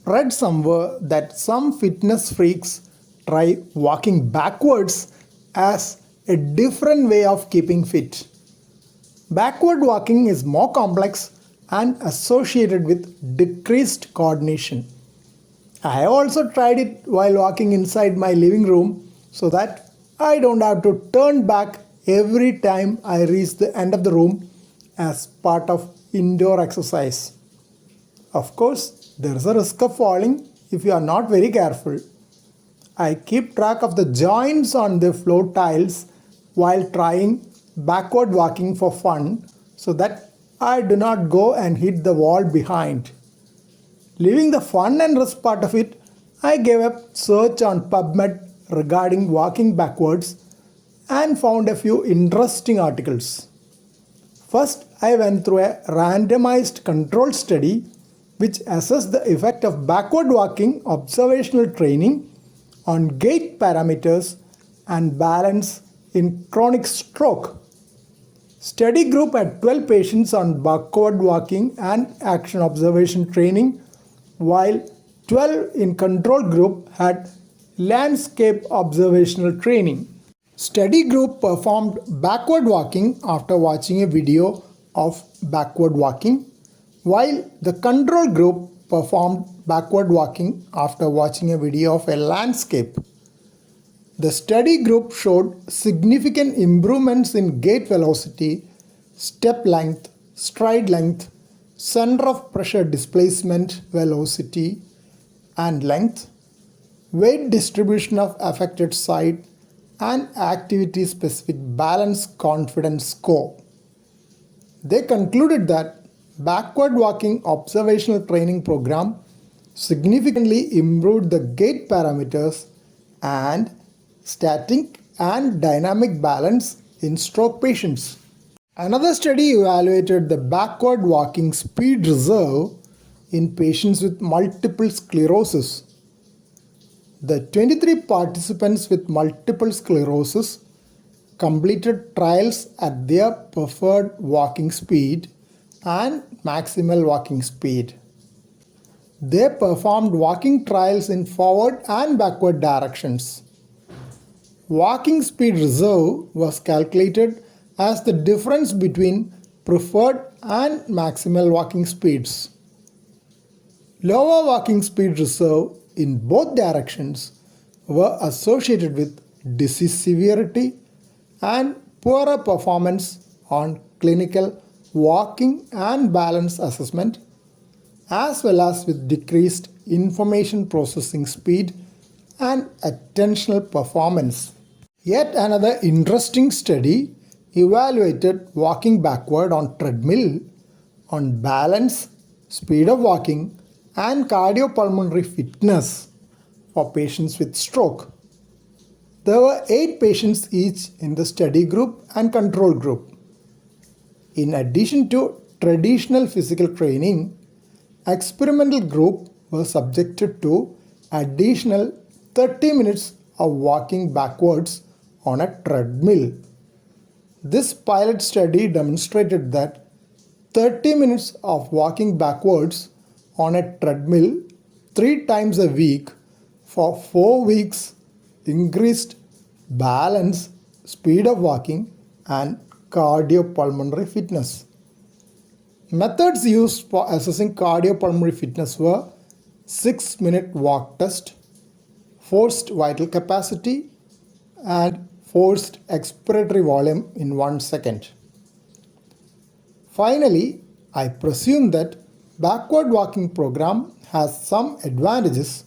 Read somewhere that some fitness freaks try walking backwards as a different way of keeping fit. Backward walking is more complex and associated with decreased coordination. I have also tried it while walking inside my living room so that I don't have to turn back every time I reach the end of the room as part of indoor exercise. Of course, there is a risk of falling if you are not very careful. I keep track of the joints on the floor tiles while trying backward walking for fun so that I do not go and hit the wall behind. Leaving the fun and risk part of it, I gave a search on PubMed regarding walking backwards and found a few interesting articles. First, I went through a randomized control study which assessed the effect of backward walking observational training on gait parameters and balance in chronic stroke. Study group had 12 patients on backward walking and action observation training, while 12 in control group had landscape observational training. Study group performed backward walking after watching a video of backward walking, while the control group performed backward walking after watching a video of a landscape. The study group showed significant improvements in gait velocity, step length, stride length, center of pressure displacement velocity and length, weight distribution of affected site, and activity specific balance confidence score. They concluded that backward walking observational training program significantly improved the gait parameters and static and dynamic balance in stroke patients. Another study evaluated the backward walking speed reserve in patients with multiple sclerosis. The 23 participants with multiple sclerosis completed trials at their preferred walking speed and maximal walking speed. They performed walking trials in forward and backward directions. Walking speed reserve was calculated as the difference between preferred and maximal walking speeds. Lower walking speed reserve in both directions were associated with disease severity and poorer performance on clinical walking and balance assessment, as well as with decreased information processing speed and attentional performance. Yet another interesting study evaluated walking backward on treadmill on balance, speed of walking, and cardiopulmonary fitness for patients with stroke. There were 8 patients each in the study group and control group. In addition to traditional physical training, experimental group was subjected to additional 30 minutes of walking backwards on a treadmill. This pilot study demonstrated that 30 minutes of walking backwards on a treadmill 3 times a week for 4 weeks increased balance, speed of walking, and cardiopulmonary fitness. Methods used for assessing cardiopulmonary fitness were 6-minute walk test, forced vital capacity, and forced expiratory volume in 1 second. Finally, I presume that backward walking program has some advantages,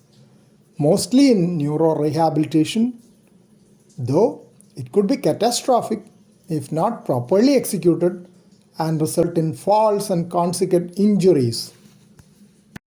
mostly in neurorehabilitation, though it could be catastrophic if not properly executed and result in falls and consequent injuries.